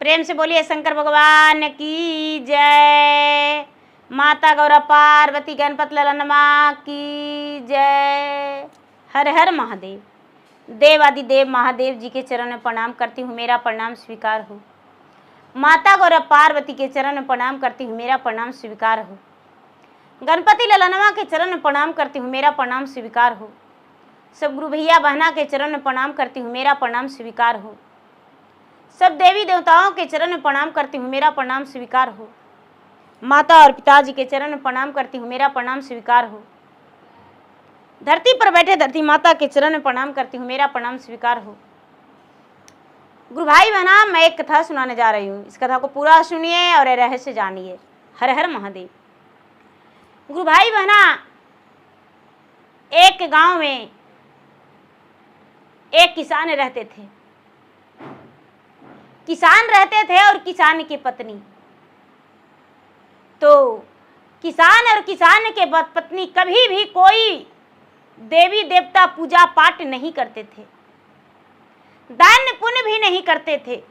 प्रेम से बोलिए शंकर भगवान की जय। माता गौरा पार्वती गणपत ललनमा की जय। हर हर महादेव। देवादिदेव महादेव जी के चरण में प्रणाम करती हूँ, मेरा प्रणाम स्वीकार हो। माता गौरा पार्वती के चरण में प्रणाम करती हूँ, मेरा प्रणाम स्वीकार हो। गणपति ललनमा के चरण में प्रणाम करती हूँ, मेरा प्रणाम स्वीकार हो। सब गुरु भैया बहना के चरण में प्रणाम करती हूँ, मेरा प्रणाम स्वीकार हो। सब देवी देवताओं के चरण में प्रणाम करती हूँ, मेरा प्रणाम स्वीकार हो। माता और पिताजी के चरण में प्रणाम करती हूँ, मेरा प्रणाम स्वीकार हो। धरती पर बैठे धरती माता के चरण में प्रणाम करती हूँ, मेरा प्रणाम स्वीकार हो। गुरु भाई बहना, मैं एक कथा सुनाने जा रही हूँ। इस कथा को पूरा सुनिए और रहस्य जानिए। हर हर महादेव। गुरु भाई बहना, एक गांव में एक किसान रहते थे। किसान रहते थे और किसान की पत्नी। तो किसान और किसान के पत्नी कभी भी कोई देवी देवता पूजा पाठ नहीं करते थे, दान पुण्य भी नहीं करते थे।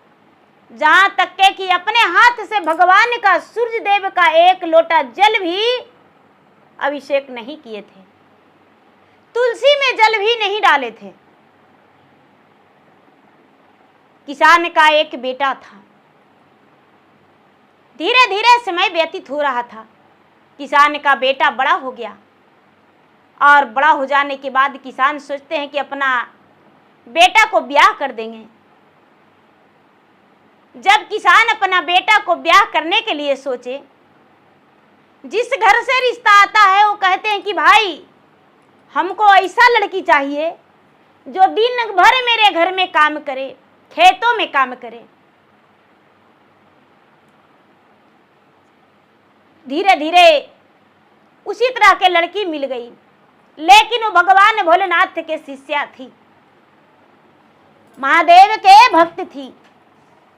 जहां तक के कि अपने हाथ से भगवान का, सूर्य देव का एक लोटा जल भी अभिषेक नहीं किए थे, तुलसी में जल भी नहीं डाले थे। किसान का एक बेटा था। धीरे धीरे समय व्यतीत हो रहा था। किसान का बेटा बड़ा हो गया और बड़ा हो जाने के बाद किसान सोचते हैं कि अपना बेटा को ब्याह कर देंगे। जब किसान अपना बेटा को ब्याह करने के लिए सोचे, जिस घर से रिश्ता आता है वो कहते हैं कि भाई हमको ऐसा लड़की चाहिए जो दिन भर मेरे घर में काम करे, खेतों में काम करे। धीरे धीरे उसी तरह के लड़की मिल गई, लेकिन वो भगवान भोलेनाथ के शिष्या थी, महादेव के भक्त थी,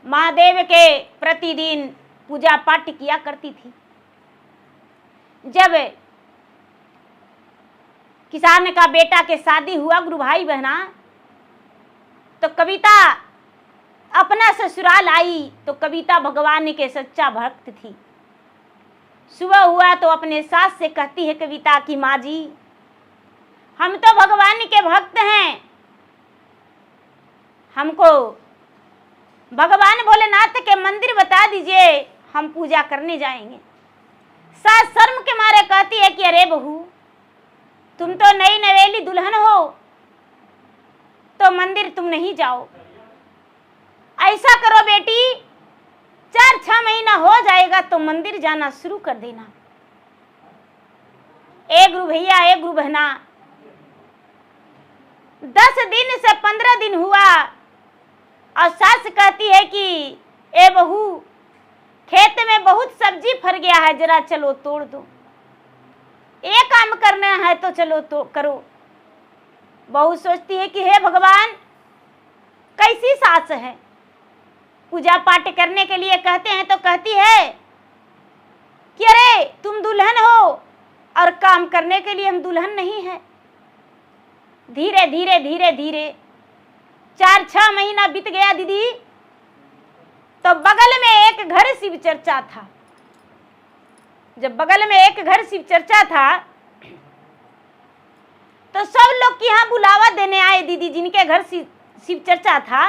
महादेव के प्रतिदिन पूजा पाठ किया करती थी। जब किसान का बेटा के शादी हुआ गुरु भाई बहना, तो कविता अपना ससुराल आई। तो कविता भगवान के सच्चा भक्त थी। सुबह हुआ तो अपने सास से कहती है कविता की माँ जी, हम तो भगवान के भक्त हैं, हमको भगवान भोलेनाथ के मंदिर बता दीजिए, हम पूजा करने जाएंगे। सास शर्म के मारे कहती है कि अरे बहू, तुम तो नई नवेली दुल्हन हो, तो मंदिर तुम नहीं जाओ। ऐसा करो बेटी, 4-6 महीना हो जाएगा तो मंदिर जाना शुरू कर देना। एक गुरु भैया, एक गुरु बहना, 10 दिन से 15 दिन हुआ और सास कहती है कि ए बहू, खेत में बहुत सब्जी फर गया है, जरा चलो तोड़ दो। एक काम करना है तो चलो तो करो। बहू सोचती है कि हे भगवान, कैसी सास है। पूजा पाठ करने के लिए कहते हैं तो कहती है कि अरे तुम दुल्हन हो और काम करने के लिए हम दुल्हन नहीं है। धीरे धीरे धीरे धीरे 4-6 महीना बीत गया दीदी। तो बगल में एक घर शिव चर्चा था। जब बगल में एक घर शिव चर्चा था तो सब लोग के यहाँ बुलावा देने आए दीदी। जिनके घर शिव चर्चा था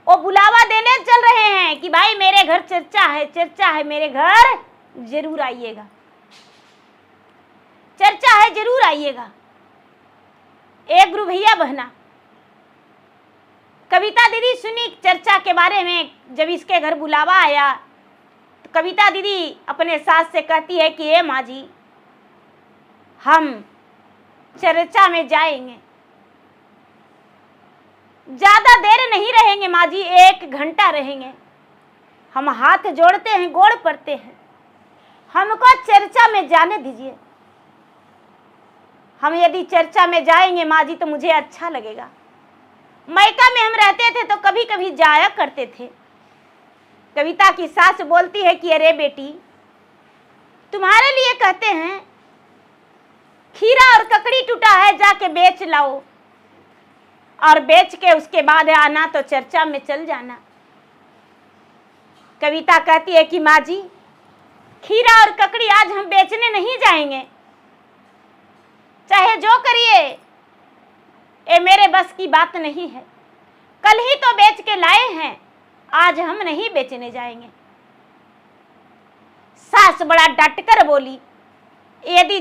वो बुलावा देने चल रहे हैं कि भाई मेरे घर चर्चा है, चर्चा है, मेरे घर जरूर आइएगा, चर्चा है, जरूर आइएगा। एक गुरु भैया बहना, कविता दीदी सुनी चर्चा के बारे में। जब इसके घर बुलावा आया तो कविता दीदी अपने सास से कहती है कि ए माँ जी, हम चर्चा में जाएंगे, ज्यादा देर नहीं रहेंगे माँ जी, 1 घंटा रहेंगे। हम हाथ जोड़ते हैं, गोड़ पड़ते हैं, हमको चर्चा में जाने दीजिए। हम यदि चर्चा में जाएंगे माँ जी तो मुझे अच्छा लगेगा। मैका में हम रहते थे तो कभी कभी जाया करते थे। कविता की सास बोलती है कि अरे बेटी, तुम्हारे लिए कहते हैं, खीरा और ककड़ी टूटा है, जाके बेच लाओ और बेच के उसके बाद आना तो चर्चा में चल जाना। कविता कहती है कि माँ जी, खीरा और ककड़ी आज हम बेचने नहीं जाएंगे, चाहे जो करिए, ये मेरे बस की बात नहीं है। कल ही तो बेच के लाए हैं, आज हम नहीं बेचने जाएंगे। सास बड़ा डट कर बोली, यदि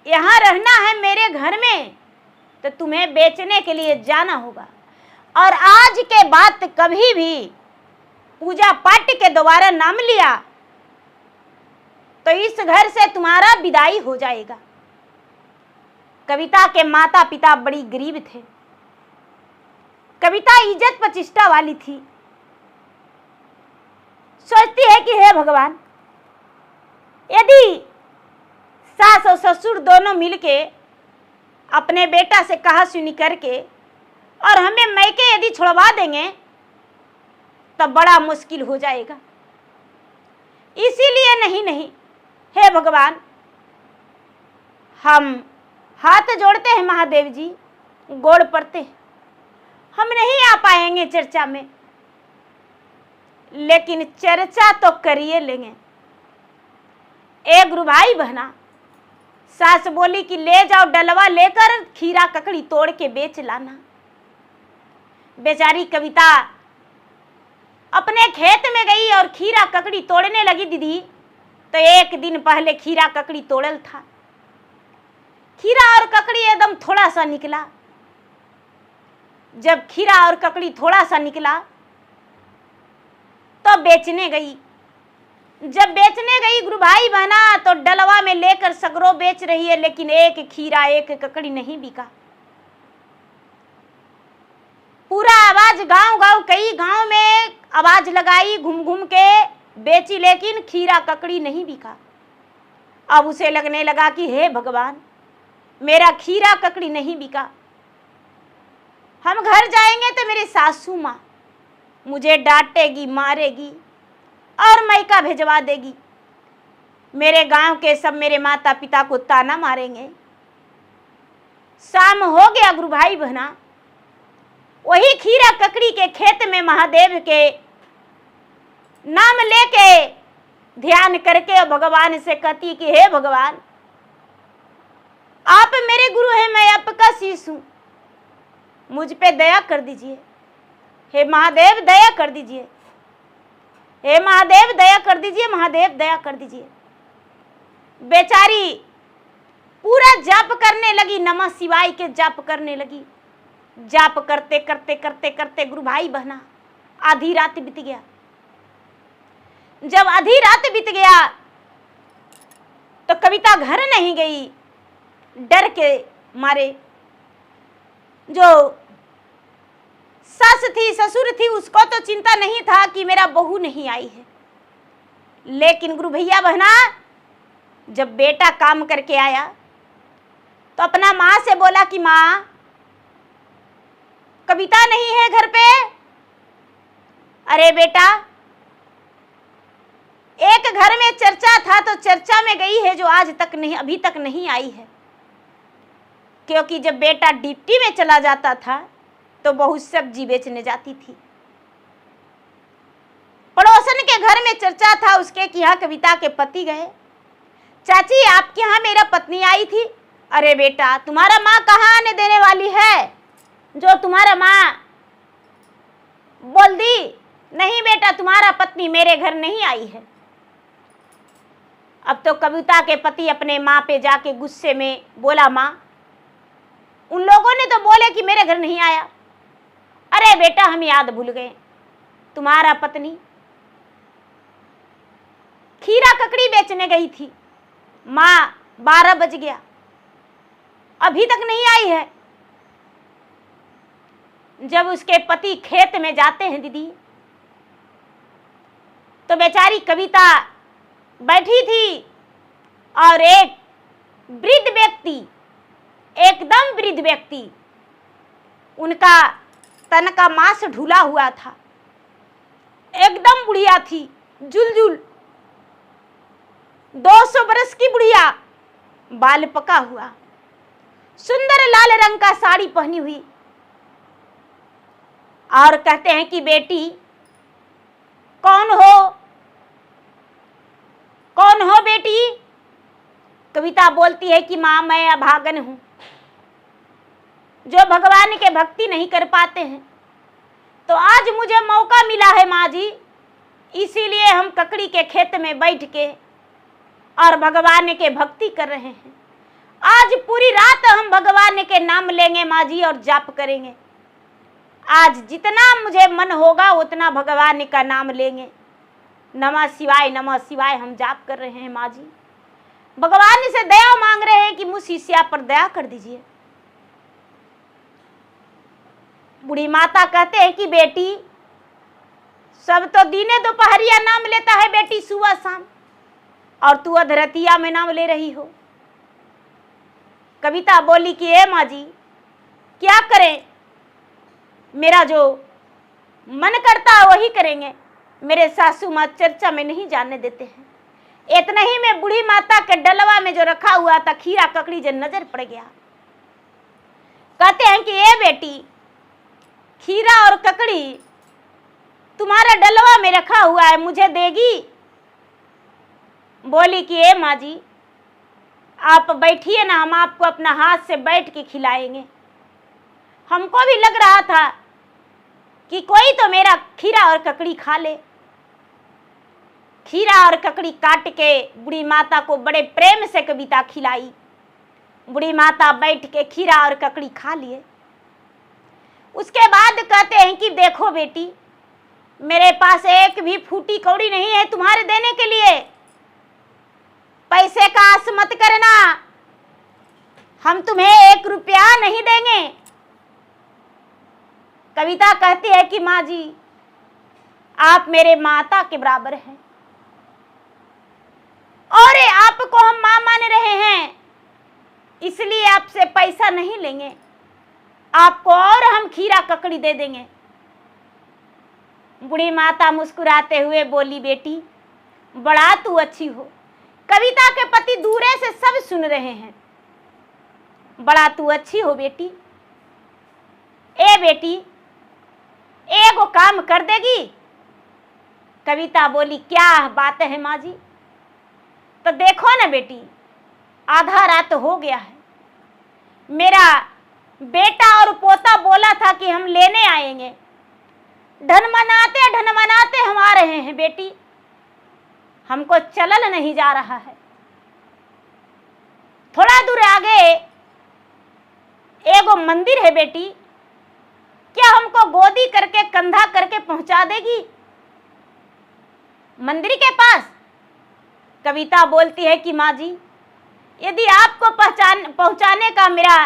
यहाँ रहना है मेरे घर में तो तुम्हें बेचने के लिए जाना होगा, और आज के बाद कभी भी पूजा पाठ के द्वारा नाम लिया तो इस घर से तुम्हारा विदाई हो जाएगा। कविता के माता पिता बड़ी गरीब थे। कविता इज्जत प्रतिष्ठा वाली थी। सोचती है कि हे भगवान, यदि सास और ससुर दोनों मिलके अपने बेटा से कहा सुनी करके और हमें मैके यदि छुड़वा देंगे तब बड़ा मुश्किल हो जाएगा। इसीलिए नहीं, हे भगवान, हम हाथ जोड़ते हैं महादेव जी, गोड़ पड़ते हैं, हम नहीं आ पाएंगे चर्चा में, लेकिन चर्चा तो करिए लेंगे। एक गुरु भाई बहना, सास बोली कि ले जाओ डलवा लेकर खीरा ककड़ी तोड़ के बेच लाना। बेचारी कविता अपने खेत में गई और खीरा ककड़ी तोड़ने लगी। दीदी तो एक दिन पहले खीरा ककड़ी तोड़ल था। खीरा और ककड़ी एकदम थोड़ा सा निकला। जब खीरा और ककड़ी थोड़ा सा निकला तो बेचने गई। जब बेचने गई गुरु भाई बहना तो डलवा में लेकर सगरो बेच रही है, लेकिन एक खीरा एक ककड़ी नहीं बिका। पूरा आवाज गांव कई गांव में आवाज लगाई, घूम घूम के बेची, लेकिन खीरा ककड़ी नहीं बिका। अब उसे लगने लगा कि हे भगवान, मेरा खीरा ककड़ी नहीं बिका। हम घर जाएंगे तो मेरी सासू माँ मुझे डांटेगी, मारेगी और मैका भेजवा देगी। मेरे गांव के सब मेरे माता पिता को ताना मारेंगे। शाम हो गया गुरु भाई बहना, वही खीरा ककड़ी के खेत में महादेव के नाम लेके ध्यान करके भगवान से कहती कि हे भगवान, आप मेरे गुरु हैं, मैं आपका शिष्य हूं, मुझ पे दया कर दीजिए। हे महादेव दया कर दीजिए, हे महादेव दया कर दीजिए, महादेव दया कर दीजिए। बेचारी पूरा जाप करने लगी, नमः शिवाय के जाप करने लगी। जाप करते करते करते करते गुरु भाई बहना आधी रात बीत गया। जब आधी रात बीत गया तो कविता घर नहीं गई, डर के मारे। जो सास थी ससुर थी उसको तो चिंता नहीं था कि मेरा बहू नहीं आई है, लेकिन गुरु भैया बहना जब बेटा काम करके आया तो अपना माँ से बोला कि माँ, कविता नहीं है घर पे। अरे बेटा, एक घर में चर्चा था तो चर्चा में गई है जो आज तक नहीं, अभी तक नहीं आई है। क्योंकि जब बेटा डिप्टी में चला जाता था तो बहू सब्जी बेचने जाती थी। पड़ोसन के घर में चर्चा था उसके कि यहाँ कविता के पति गए। चाची आपके यहाँ मेरा पत्नी आई थी। अरे बेटा, तुम्हारा माँ कहाँ आने देने वाली है जो तुम्हारा माँ बोल दी? नहीं बेटा, तुम्हारा पत्नी मेरे घर नहीं आई है। अब तो कविता के पति अपने माँ पे जाके गुस्से में बोला, माँ उन लोगों ने तो बोले कि मेरे घर नहीं आया। अरे बेटा, हम याद भूल गए, तुम्हारा पत्नी खीरा ककड़ी बेचने गई थी। माँ 12 बज गया, अभी तक नहीं आई है। जब उसके पति खेत में जाते हैं दीदी, तो बेचारी कविता बैठी थी और एक वृद्ध व्यक्ति, एकदम वृद्ध व्यक्ति, उनका तन का मांस ढुला हुआ था, एकदम बुढ़िया थी, जुलजुल 200 बरस की बुढ़िया, बाल पका हुआ, सुंदर लाल रंग का साड़ी पहनी हुई, और कहते हैं कि बेटी कौन हो? कविता बोलती है कि माँ मैं अभागन हूँ, जो भगवान के भक्ति नहीं कर पाते हैं। तो आज मुझे मौका मिला है माँ जी, इसीलिए हम ककड़ी के खेत में बैठ के और भगवान के भक्ति कर रहे हैं। आज पूरी रात हम भगवान के नाम लेंगे माँ जी और जाप करेंगे। आज जितना मुझे मन होगा उतना भगवान का नाम लेंगे। नमः शिवाय हम जाप कर रहे हैं माँ जी। भगवान से दया मांग रहे हैं कि मुझ शिष्या पर दया कर दीजिए। बूढ़ी माता कहते हैं कि बेटी सब तो दिने दोपहरिया नाम लेता है बेटी, सुबह शाम, और तू अधरतिया में नाम ले रही हो। कविता बोली कि ए माँ जी क्या करें, मेरा जो मन करता है वही करेंगे, मेरे सासू माँ चर्चा में नहीं जाने देते हैं। इतना ही में बूढ़ी माता के डलवा में जो रखा हुआ था खीरा ककड़ी जो नजर पड़ गया। कहते हैं कि ए बेटी खीरा और ककड़ी तुम्हारा डलवा में रखा हुआ है, मुझे देगी? बोली कि ए माँ जी आप बैठिए ना, हम आपको अपना हाथ से बैठ के खिलाएंगे। हमको भी लग रहा था कि कोई तो मेरा खीरा और ककड़ी खा ले। खीरा और ककड़ी काट के बूढ़ी माता को बड़े प्रेम से कविता खिलाई। बूढ़ी माता बैठ के खीरा और ककड़ी खा लिए। उसके बाद कहते हैं कि देखो बेटी मेरे पास एक भी फूटी कौड़ी नहीं है तुम्हारे देने के लिए, पैसे का आस मत करना, हम तुम्हें 1 रुपया नहीं देंगे। कविता कहती है कि माँ जी आप मेरे माता के बराबर हैं और आपको हम माँ मान रहे हैं, इसलिए आपसे पैसा नहीं लेंगे, आपको और हम खीरा ककड़ी दे देंगे। बूढ़ी माता मुस्कुराते हुए बोली बेटी बड़ा तू अच्छी हो। कविता के पति दूरे से सब सुन रहे हैं। बड़ा तू अच्छी हो बेटी। ए बेटी एगो काम कर देगी? कविता बोली क्या बात है माँ जी? तो देखो ना बेटी आधा रात हो गया है, मेरा बेटा और पोता बोला था कि हम लेने आएंगे, ढनमनाते हम आ रहे हैं बेटी, हमको चलल नहीं जा रहा है। थोड़ा दूर आगे एगो मंदिर है बेटी, क्या हमको गोदी करके कंधा करके पहुंचा देगी मंदिर के पास? कविता बोलती है कि माँ जी यदि आपको पहुंचाने का मेरा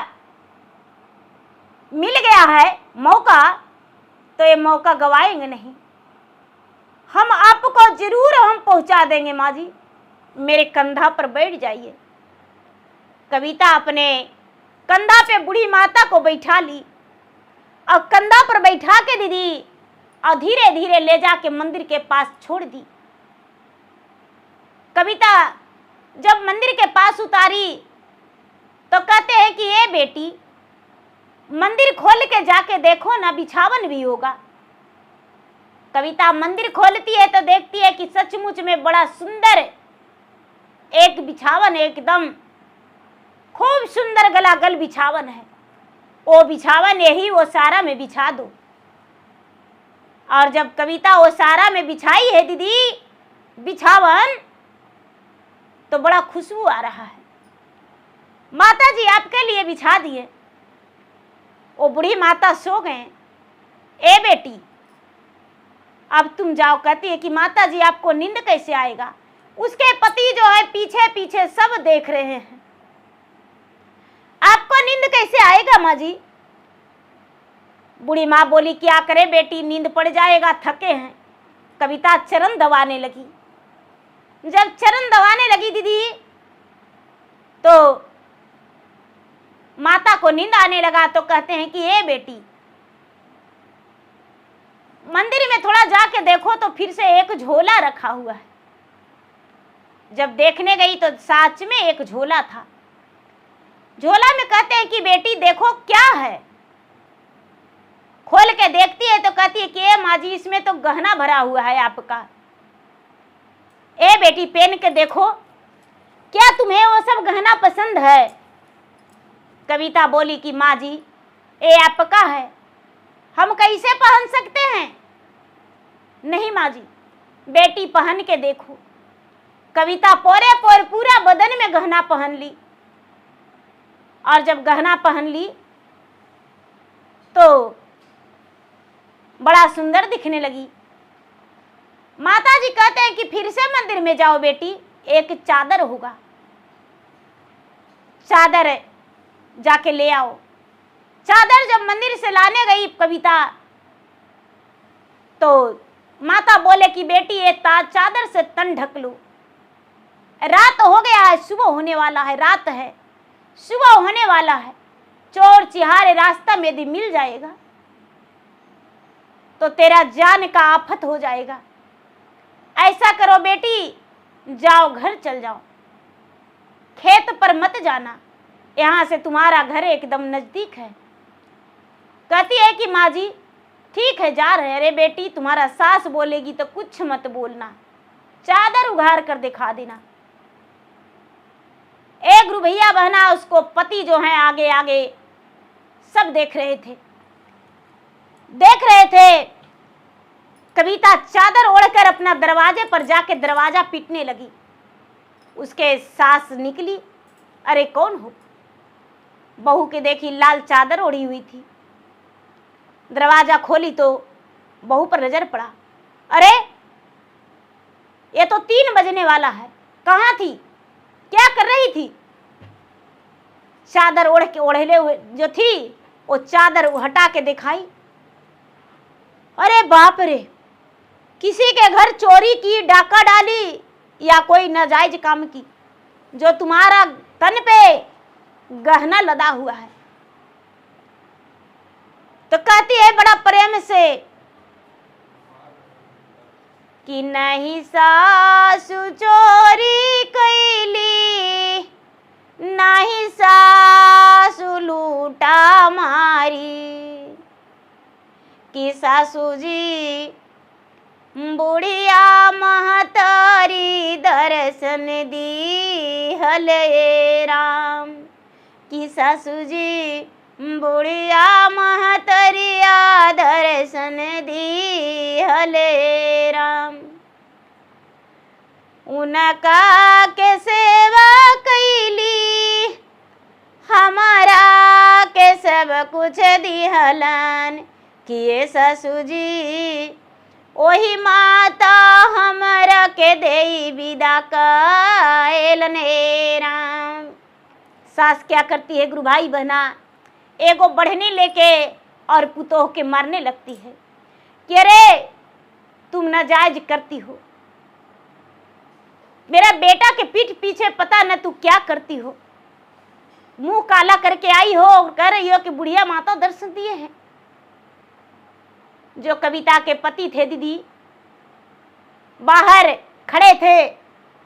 मिल गया है मौका तो ये मौका गवाएंगे नहीं, हम आपको जरूर हम पहुंचा देंगे माँ जी, मेरे कंधा पर बैठ जाइए। कविता अपने कंधा पे बूढ़ी माता को बैठा ली और कंधा पर बैठा के दीदी और धीरे धीरे ले जाके मंदिर के पास छोड़ दी। कविता जब मंदिर के पास उतारी तो कहते हैं कि ये बेटी मंदिर खोल के जाके देखो ना, बिछावन भी होगा। कविता मंदिर खोलती है तो देखती है कि सचमुच में बड़ा सुंदर एक बिछावन, एकदम खूब सुंदर गलागल बिछावन है। वो बिछावन यही ओसारा में बिछा दो। और जब कविता ओसारा में बिछाई है दीदी बिछावन तो बड़ा खुशबू आ रहा है। माता जी आपके लिए बिछा दिए। वो बूढ़ी माता सो गए। ए बेटी अब तुम जाओ। कहती है कि माता जी आपको नींद कैसे आएगा? उसके पति जो है पीछे पीछे सब देख रहे हैं, आपको नींद कैसे आएगा माँ जी? बूढ़ी माँ बोली क्या करे बेटी, नींद पड़ जाएगा, थके हैं। कविता चरण दबाने लगी। जब चरण दबाने लगी दीदी तो माता को नींद आने लगा। तो कहते हैं कि ए बेटी मंदिर में थोड़ा जाके देखो तो फिर से एक झोला रखा हुआ है। जब देखने गई तो सच में एक झोला था। झोला में कहते हैं कि बेटी देखो क्या है। खोल के देखती है तो कहती है कि ए माँ जी इसमें तो गहना भरा हुआ है आपका। ए बेटी पहन के देखो। क्या तुम्हें वो सब गहना पसंद है? कविता बोली कि माँ जी ये आपका है, हम कैसे पहन सकते हैं? नहीं माँ जी, बेटी पहन के देखो। कविता पोरे पोर पूरा बदन में गहना पहन ली, और जब गहना पहन ली तो बड़ा सुंदर दिखने लगी। माताजी कहते हैं कि फिर से मंदिर में जाओ बेटी, एक चादर होगा, चादर जाके ले आओ। चादर जब मंदिर से लाने गई कविता, तो माता बोले कि बेटी ये चादर से तन ढक लो, रात हो गया है, सुबह होने वाला है, रात है, सुबह होने वाला है, चोर चिहारे रास्ता में यदि मिल जाएगा तो तेरा जान का आफत हो जाएगा। ऐसा करो बेटी, जाओ घर चल जाओ, खेत पर मत जाना, यहाँ से तुम्हारा घर एकदम नजदीक है। कहती है कि माँ जी ठीक है जा रहे। अरे बेटी तुम्हारा सास बोलेगी तो कुछ मत बोलना, चादर उघार कर दिखा देना। एक गुरु भैया बहना, उसको पति जो है आगे आगे सब देख रहे थे। कविता चादर ओढ़कर अपना दरवाजे पर जाके दरवाजा पीटने लगी। उसके सास निकली, अरे कौन हो? बहू के देखी लाल चादर ओढ़ी हुई थी। दरवाजा खोली तो बहू पर नजर पड़ा, अरे ये तो 3 बजने वाला है, कहाँ थी, क्या कर रही थी? चादर ओढ़ले हुए जो थी वो चादर हटा के दिखाई। अरे बाप रे, किसी के घर चोरी की, डाका डाली या कोई नाजायज काम की, जो तुम्हारा तन पे गहना लदा हुआ है। तो कहती है बड़ा प्रेम से कि नहीं सासु चोरी कैली, नहीं सासु लूटा मारी, कि सासू जी बुढ़िया महतारी दर्शन दी हले राम, कि सासू जी बुढ़िया महतरिया दर्शन दी हले राम। उनका के सेवा कैली, हमारा के सब कुछ दिहलन, किए ससु जी ओही माता हमरा के देई विदा कैलने राम। सास क्या करती है गुरु भाई बहना, एगो बढ़नी लेके और पुतोह के मारने लगती है कि अरे तुम नाजायज करती हो, मेरा बेटा के पीठ पीछे पता न तू क्या करती हो, मुंह काला करके आई हो और कह रही हो कि बुढ़िया माता दर्शन दिए हैं। जो कविता के पति थे दीदी बाहर खड़े थे,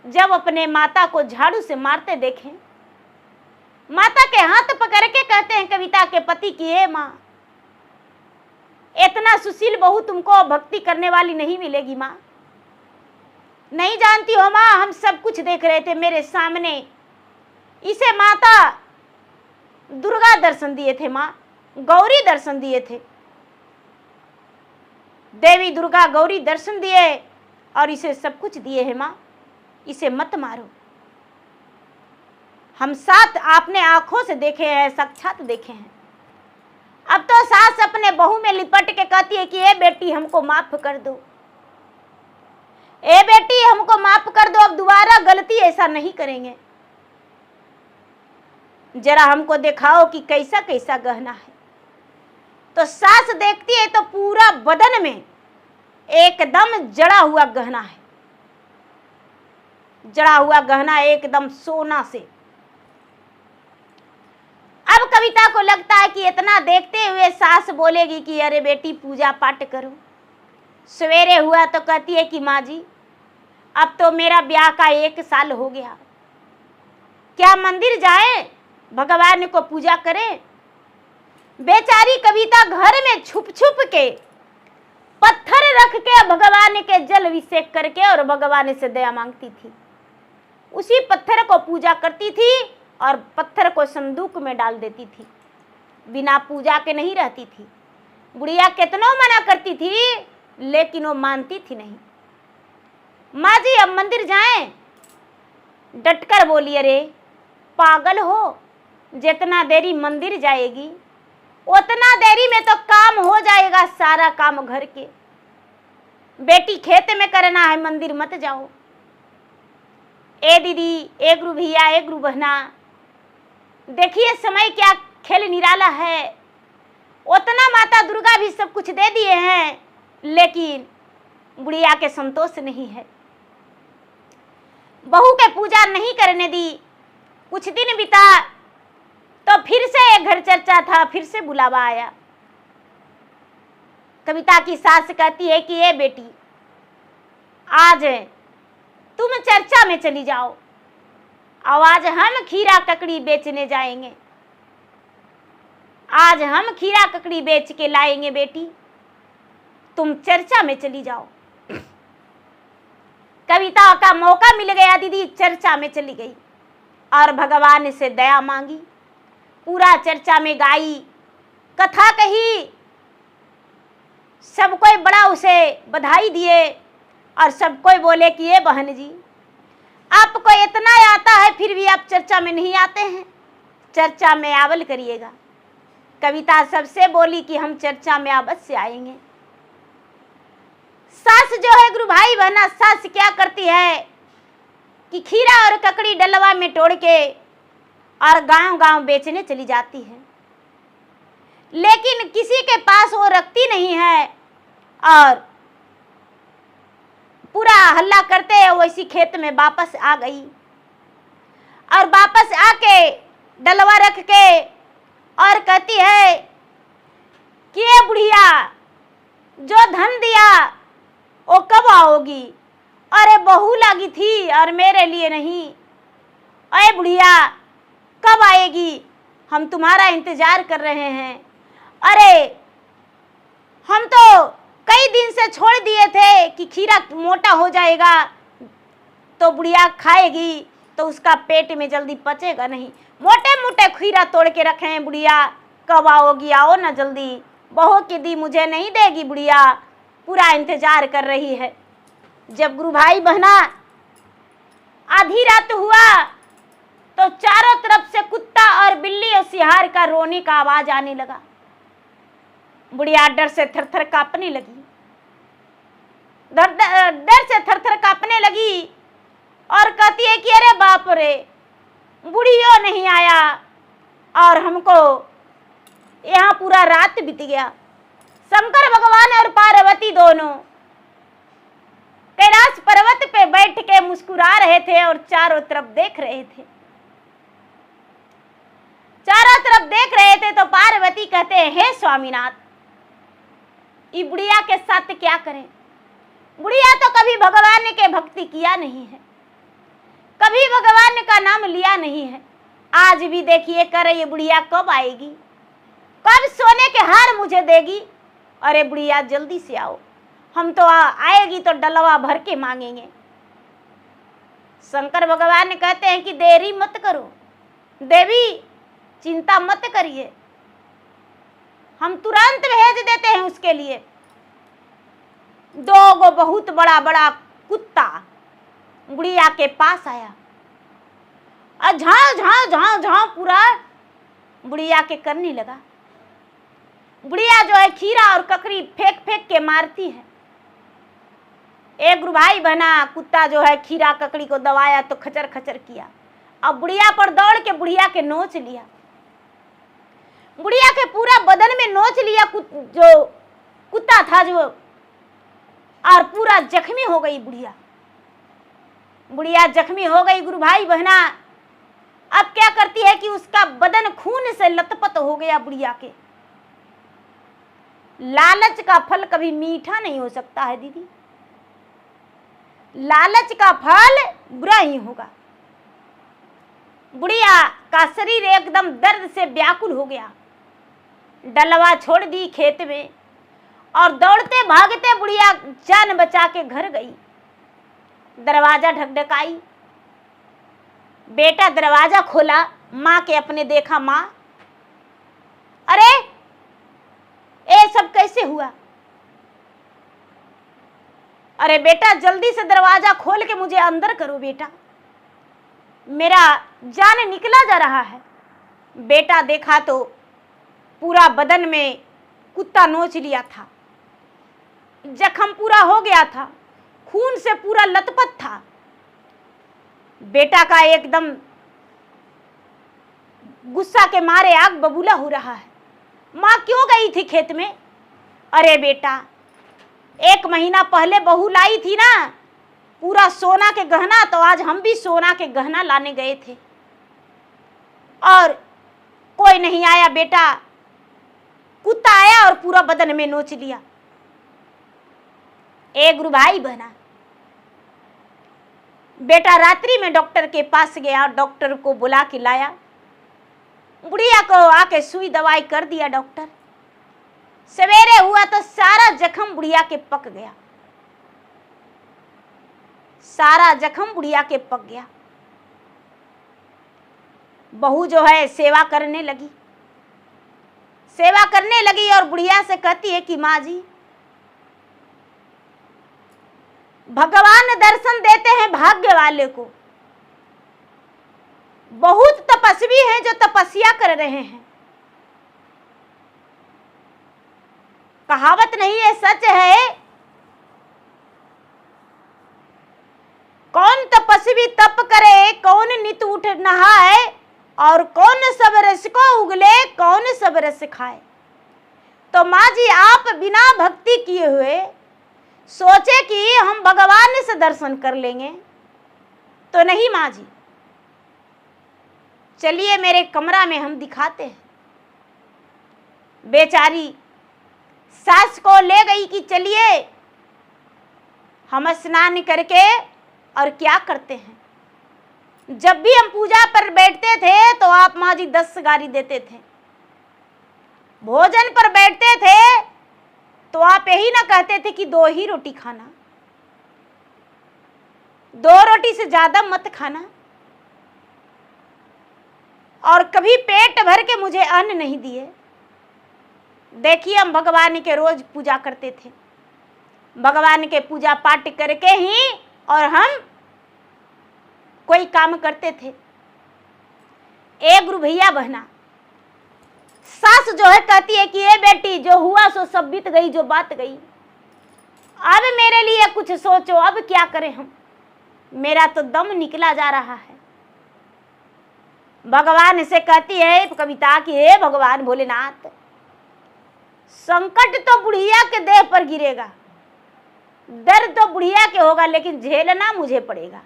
जब अपने माता को झाड़ू से मारते देखे, माता के हाथ पकड़ के कहते हैं कविता के पति की, हे माँ इतना सुशील बहू तुमको भक्ति करने वाली नहीं मिलेगी माँ, नहीं जानती हो माँ, हम सब कुछ देख रहे थे मेरे सामने, इसे माता दुर्गा दर्शन दिए थे, माँ गौरी दर्शन दिए थे, देवी दुर्गा गौरी दर्शन दिए और इसे सब कुछ दिए हैं माँ, इसे मत मारो। हम साथ आपने आंखों से देखे हैं, साक्षात देखे हैं। अब तो सास अपने बहू में लिपट के कहती है कि ए बेटी हमको माफ कर दो, ए बेटी हमको माफ कर दो, अब दोबारा गलती ऐसा नहीं करेंगे, जरा हमको दिखाओ कि कैसा कैसा गहना है। तो सास देखती है तो पूरा बदन में एकदम जड़ा हुआ गहना है, जड़ा हुआ गहना एकदम सोना से। अब कविता को लगता है कि इतना देखते हुए सास बोलेगी कि अरे बेटी पूजा पाठ करो। सवेरे हुआ तो कहती है कि माँ जी अब तो मेरा ब्याह का 1 साल हो गया, क्या मंदिर जाए भगवान को पूजा करें। बेचारी कविता घर में छुप छुप के पत्थर रख के भगवान के जल अभिषेक करके और भगवान से दया मांगती थी। उसी पत्थर को पूजा करती थी और पत्थर को संदूक में डाल देती थी, बिना पूजा के नहीं रहती थी। बुढ़िया कितनों मना करती थी लेकिन वो मानती थी नहीं। माँ जी अब मंदिर जाएं? डटकर बोली, अरे पागल हो, जितना देरी मंदिर जाएगी उतना देरी में तो काम हो जाएगा, सारा काम घर के। बेटी खेत में करना है, मंदिर मत जाओ। ए दीदी, ए गुरु भैया, ए गुरु बहना, देखिए समय क्या खेल निराला है। उतना माता दुर्गा भी सब कुछ दे दिए हैं लेकिन बुढ़िया के संतोष नहीं है। बहू के पूजा नहीं करने दी। कुछ दिन बिता तो फिर से एक घर चर्चा था, फिर से बुलावा आया। कविता की सास कहती है कि ये बेटी, आज तुम चर्चा में चली जाओ और आज हम खीरा ककड़ी बेचने जाएंगे। आज हम खीरा ककड़ी बेच के लाएंगे बेटी, तुम चर्चा में चली जाओ। कविता का मौका मिल गया, दीदी चर्चा में चली गई और भगवान से दया मांगी। पूरा चर्चा में गाई, कथा कही, सब कोई बड़ा उसे बधाई दिए और सब कोई बोले कि ये बहन जी, आपको इतना आता है फिर भी आप चर्चा में नहीं आते हैं, चर्चा में आवल करिएगा। कविता सबसे बोली कि हम चर्चा में अवश्य आएंगे। सास जो है गुरु भाई बहना, सास क्या करती है कि खीरा और ककड़ी डलवा में तोड़ के और गांव-गांव बेचने चली जाती है, लेकिन किसी के पास वो रखती नहीं है और पूरा हल्ला करते वैसी खेत में वापस आ गई और वापस आके डलवा रख के और कहती है कि ये बुढ़िया, जो धन दिया वो कब आओगी? अरे बहू लगी थी और मेरे लिए नहीं। अरे बुढ़िया कब आएगी? हम तुम्हारा इंतजार कर रहे हैं। अरे हम तो कई दिन से छोड़ दिए थे कि खीरा मोटा हो जाएगा तो बुढ़िया खाएगी तो उसका पेट में जल्दी पचेगा नहीं। मोटे मोटे खीरा तोड़ के रखे हैं, बुढ़िया कब आओगी? आओ ना जल्दी, बहू की दी मुझे नहीं देगी बुढ़िया, पूरा इंतजार कर रही है। जब गुरु भाई बहना आधी रात हुआ तो चारों तरफ से कुत्ता और बिल्ली और सियार का रोने का आवाज आने लगा। बुढ़िया डर से थरथर कांपने लगी, डर से थरथर कांपने लगी और कहती है कि अरे बाप रे, बुढ़ियो नहीं आया और हमको यहाँ पूरा रात बीत गया। शंकर भगवान और पार्वती दोनों कैलाश पर्वत पे बैठ के मुस्कुरा रहे थे और चारों तरफ देख रहे थे। चारों तरफ देख रहे थे तो पार्वती कहते हैं, हे स्वामीनाथ, ये बुढ़िया के साथ क्या करें? बुढ़िया तो कभी भगवान के भक्ति किया नहीं है, कभी भगवान का नाम लिया नहीं है। आज भी देखिए कर ये बुढ़िया कब आएगी, कब सोने के हार मुझे देगी? अरे बुढ़िया जल्दी से आओ, हम तो आएगी तो डलवा भर के मांगेंगे। शंकर भगवान कहते हैं कि देरी मत करो देवी, चिंता मत करिए, हम तुरंत भेज देते हैं उसके लिए। दो गो बहुत बड़ा बड़ा कुत्ता बुढ़िया के पास आया और झाँव झाँव झाँव झाँव पूरा बुढ़िया के करने लगा। बुढ़िया जो है खीरा और ककड़ी फेंक फेंक के मारती है। एक गुरु भाई बना, कुत्ता जो है खीरा ककड़ी को दबाया तो खचर खचर किया, अब बुढ़िया पर दौड़ के बुढ़िया के नोच लिया, बुढ़िया के पूरा बदन में नोच लिया जो कुत्ता था जो, और पूरा जख्मी हो गई बुढ़िया। बुढ़िया जख्मी हो गई गुरु भाई बहना। अब क्या करती है कि उसका बदन खून से लथपथ हो गया बुढ़िया के। लालच का फल कभी मीठा नहीं हो सकता है दीदी, लालच का फल बुरा ही होगा। बुढ़िया का शरीर एकदम दर्द से व्याकुल हो गया, डलवा छोड़ दी खेत में और दौड़ते भागते बुढ़िया जान बचा के घर गई। दरवाजा ढकढकाई, बेटा दरवाजा खोला, माँ के अपने देखा, माँ अरे ये सब कैसे हुआ? अरे बेटा जल्दी से दरवाजा खोल के मुझे अंदर करो बेटा, मेरा जान निकला जा रहा है। बेटा देखा तो पूरा बदन में कुत्ता नोच लिया था, जख्म पूरा हो गया था, खून से पूरा लथपथ था। बेटा का एकदम गुस्सा के मारे आग बबूला हो रहा है। माँ क्यों गई थी खेत में? अरे बेटा 1 महीना पहले बहू लाई थी ना पूरा सोना के गहना, तो आज हम भी सोना के गहना लाने गए थे और कोई नहीं आया बेटा, कुत्ता आया और पूरा बदन में नोच लिया। एक गुरु भाई बहना, बेटा रात्रि में डॉक्टर के पास गया, डॉक्टर को बुला के लाया, बुढ़िया को आके सुई दवाई कर दिया डॉक्टर। सवेरे हुआ तो सारा जख्म बुढ़िया के पक गया, सारा जख्म बुढ़िया के पक गया। बहू जो है सेवा करने लगी, सेवा करने लगी और बुढ़िया से कहती है कि माँ जी भगवान दर्शन देते हैं भाग्य वाले को, बहुत तपस्वी हैं जो तपस्या कर रहे हैं। कहावत नहीं है, सच है, कौन तपस्वी तप करे, कौन नित उठ नहाए, और कौन सब रस को उगले, कौन सब रस खाए। तो माँ जी आप बिना भक्ति किए हुए सोचे कि हम भगवान से दर्शन कर लेंगे, तो नहीं माँ जी, चलिए मेरे कमरा में हम दिखाते हैं। बेचारी सास को ले गई कि चलिए हम स्नान करके और क्या करते हैं। जब भी हम पूजा पर बैठते थे तो आप माँ जी 10 गारी देते थे, भोजन पर बैठते थे तो आप यही ना कहते थे कि 2 ही रोटी खाना, 2 रोटी से ज्यादा मत खाना, और कभी पेट भर के मुझे अन्न नहीं दिए। देखिए हम भगवान के रोज पूजा करते थे, भगवान के पूजा पाठ करके ही और हम कोई काम करते थे। एक गुरु भैया बहना, सास जो है कहती है कि ये बेटी जो हुआ सो सब बीत गई, जो बात गई, अब मेरे लिए कुछ सोचो, अब क्या करें हम, मेरा तो दम निकला जा रहा है। भगवान से कहती है कविता कि हे भगवान भोलेनाथ, संकट तो बुढ़िया के देह पर गिरेगा, दर्द तो बुढ़िया के होगा, लेकिन झेलना मुझे पड़ेगा।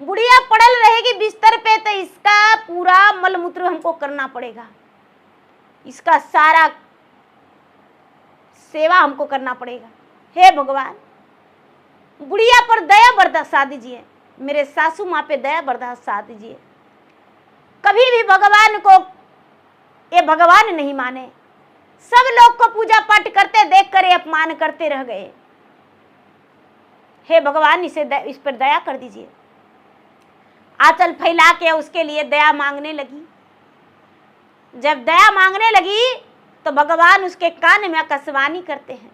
बुढ़िया पड़ल रहेगी बिस्तर पे तो इसका पूरा मलमूत्र हमको करना पड़ेगा, इसका सारा सेवा हमको करना पड़ेगा। हे भगवान बुढ़िया पर दया बरसा दीजिए, मेरे सासू माँ पे दया बरसा दीजिए। कभी भी भगवान को ये भगवान नहीं माने, सब लोग को पूजा पाठ करते देख कर अपमान करते रह गए। हे भगवान इस पर दया कर दीजिए। आंचल फैला के उसके लिए दया मांगने लगी। जब दया मांगने लगी तो भगवान उसके कान में आकाशवाणी करते हैं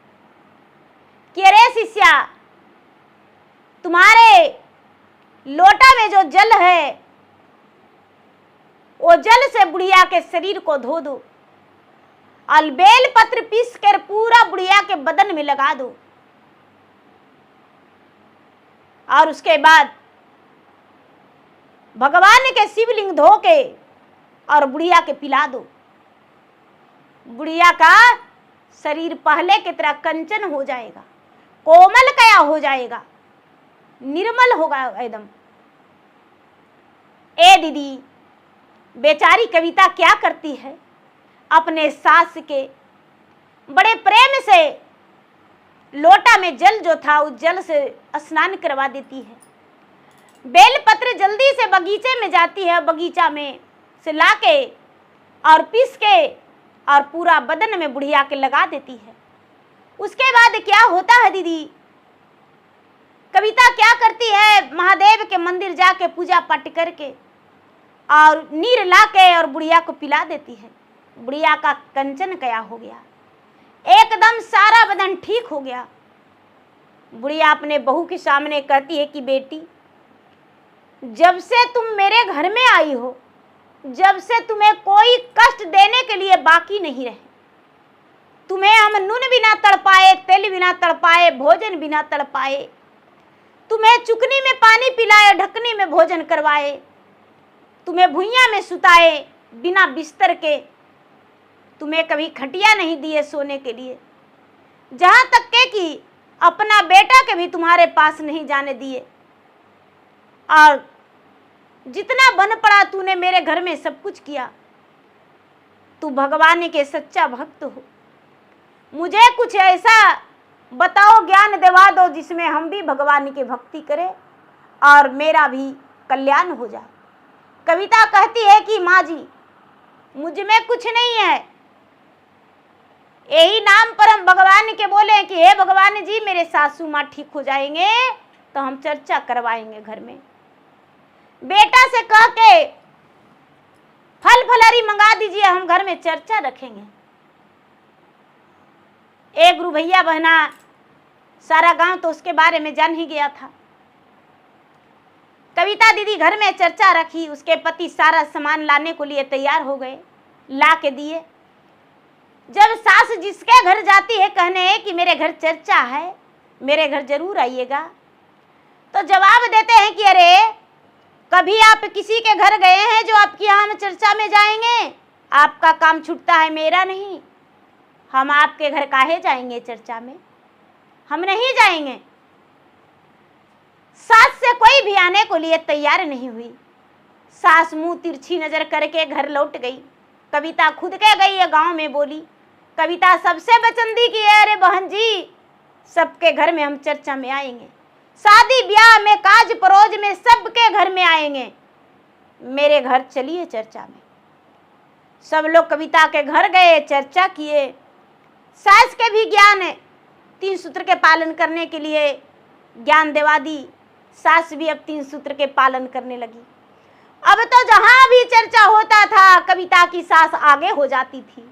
कि अरे शिष्या, तुम्हारे लोटा में जो जल है वो जल से बुढ़िया के शरीर को धो दो, और बेल पत्र पीस कर पूरा बुढ़िया के बदन में लगा दो, और उसके बाद भगवान के शिवलिंग धो के और बुढ़िया के पिला दो। बुढ़िया का शरीर पहले की तरह कंचन हो जाएगा, कोमल कया हो जाएगा, निर्मल होगा एकदम। ए दीदी, बेचारी कविता क्या करती है, अपने सास के बड़े प्रेम से लोटा में जल जो था उस जल से स्नान करवा देती है। बेलपत्र जल्दी से बगीचे में जाती है, बगीचा में से लाके और पीस के और पूरा बदन में बुढ़िया के लगा देती है। उसके बाद क्या होता है दीदी, कविता कविता क्या करती है, महादेव के मंदिर जाके पूजा पाठ करके और नीर लाके और बुढ़िया को पिला देती है। बुढ़िया का कंचन क्या हो गया, एकदम सारा बदन ठीक हो गया। बुढ़िया अपने बहू के सामने कहती है कि बेटी, जब से तुम मेरे घर में आई हो, जब से तुम्हें कोई कष्ट देने के लिए बाकी नहीं रहे। तुम्हें हम नून बिना तड़पाए, तेल बिना तड़पाए, भोजन बिना तड़पाए, तुम्हें चुकनी में पानी पिलाए, ढकनी में भोजन करवाए, तुम्हें भुइयां में सुताए बिना बिस्तर के, तुम्हें कभी खटिया नहीं दिए सोने के लिए, जहां तक के कि अपना बेटा के भी तुम्हारे पास नहीं जाने दिए। और जितना बन पड़ा तूने मेरे घर में सब कुछ किया। तू भगवान के सच्चा भक्त हो। मुझे कुछ ऐसा बताओ, ज्ञान दिवा दो जिसमें हम भी भगवान की भक्ति करें और मेरा भी कल्याण हो जाए। कविता कहती है कि माँ जी, मुझ में कुछ नहीं है, यही नाम पर हम भगवान के बोले कि हे भगवान जी, मेरे सासू माँ ठीक हो जाएंगे तो हम चर्चा करवाएंगे घर में। बेटा से कह के फल फलहरी मंगा दीजिए, हम घर में चर्चा रखेंगे। एक गुरु भैया बहना, सारा गांव तो उसके बारे में जान ही गया था। कविता दीदी घर में चर्चा रखी, उसके पति सारा सामान लाने को लिए तैयार हो गए, ला के दिए। जब सास जिसके घर जाती है कहने कि मेरे घर चर्चा है, मेरे घर जरूर आइएगा, तो जवाब देते हैं कि अरे कभी आप किसी के घर गए हैं जो आपके यहाँ हम चर्चा में जाएंगे? आपका काम छूटता है, मेरा नहीं। हम आपके घर काहे जाएंगे चर्चा में? हम नहीं जाएंगे। सास से कोई भी आने को लिए तैयार नहीं हुई। सास मुंह तिरछी नजर करके घर लौट गई। कविता खुद के गई है गांव में बोली। कविता सबसे बचंदी की है, अरे बहन जी, सबके घर में हम चर्चा में आएंगे, शादी ब्याह में, काज परोज में, सबके घर में आएंगे, मेरे घर चलिए चर्चा में। सब लोग कविता के घर गए, चर्चा किए। सास के भी ज्ञान है, 3 सूत्र के पालन करने के लिए ज्ञान दिवा दी। सास भी अब 3 सूत्र के पालन करने लगी। अब तो जहां भी चर्चा होता था कविता की सास आगे हो जाती थी।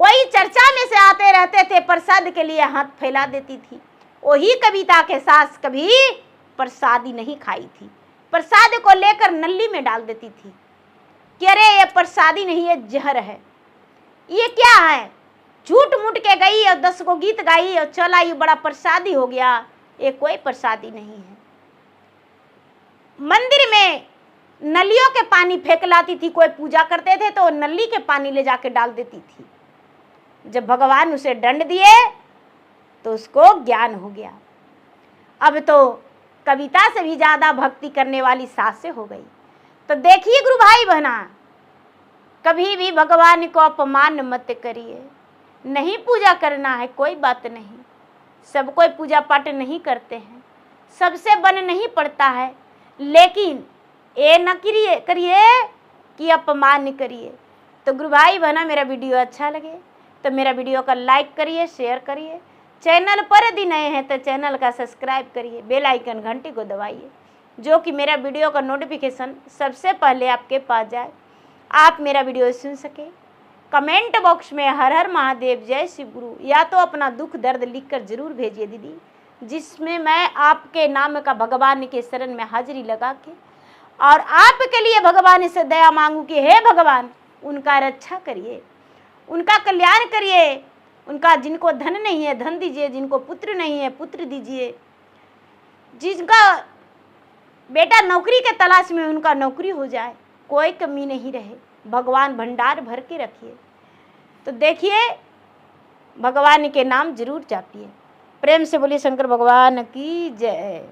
कोई चर्चा में से आते रहते थे, प्रसाद के लिए हाथ फैला देती थी। वही कविता के सास कभी प्रसादी नहीं खाई थी। प्रसाद को लेकर नली में डाल देती थी कि अरे ये प्रसादी नहीं, ये जहर है, ये क्या है। झूठ मूठ के गई और 10 को गीत गाई और चला, ये बड़ा प्रसादी हो गया, ये कोई प्रसादी नहीं है। मंदिर में नलियों के पानी फेंक लाती थी। कोई पूजा करते थे तो नली के पानी ले जाके डाल देती थी। जब भगवान उसे दंड दिए तो उसको ज्ञान हो गया। अब तो कविता से भी ज्यादा भक्ति करने वाली सास से हो गई। तो देखिए गुरु भाई बहना, कभी भी भगवान को अपमान मत करिए। नहीं पूजा करना है कोई बात नहीं, सब कोई पूजा पाठ नहीं करते हैं, सबसे बन नहीं पड़ता है, लेकिन ये न करिए कि अपमान करिए। तो गुरु भाई बहना, मेरा वीडियो अच्छा लगे तो मेरा वीडियो का लाइक करिए, शेयर करिए। चैनल पर यदि नए हैं तो चैनल का सब्सक्राइब करिए, बेल आइकन घंटी को दबाइए, जो कि मेरा वीडियो का नोटिफिकेशन सबसे पहले आपके पास जाए, आप मेरा वीडियो सुन सके। कमेंट बॉक्स में हर हर महादेव, जय शिव गुरु या तो अपना दुख दर्द लिखकर जरूर भेजिए दीदी, जिसमें मैं आपके नाम का भगवान के शरण में हाजिरी लगा के और आपके लिए भगवान से दया मांगू कि हे भगवान, उनका रक्षा करिए, उनका कल्याण करिए। उनका जिनको धन नहीं है धन दीजिए, जिनको पुत्र नहीं है पुत्र दीजिए, जिनका बेटा नौकरी के तलाश में उनका नौकरी हो जाए, कोई कमी नहीं रहे, भगवान भंडार भर के रखिए। तो देखिए, भगवान के नाम जरूर जापिए। प्रेम से बोलिए शंकर भगवान की जय।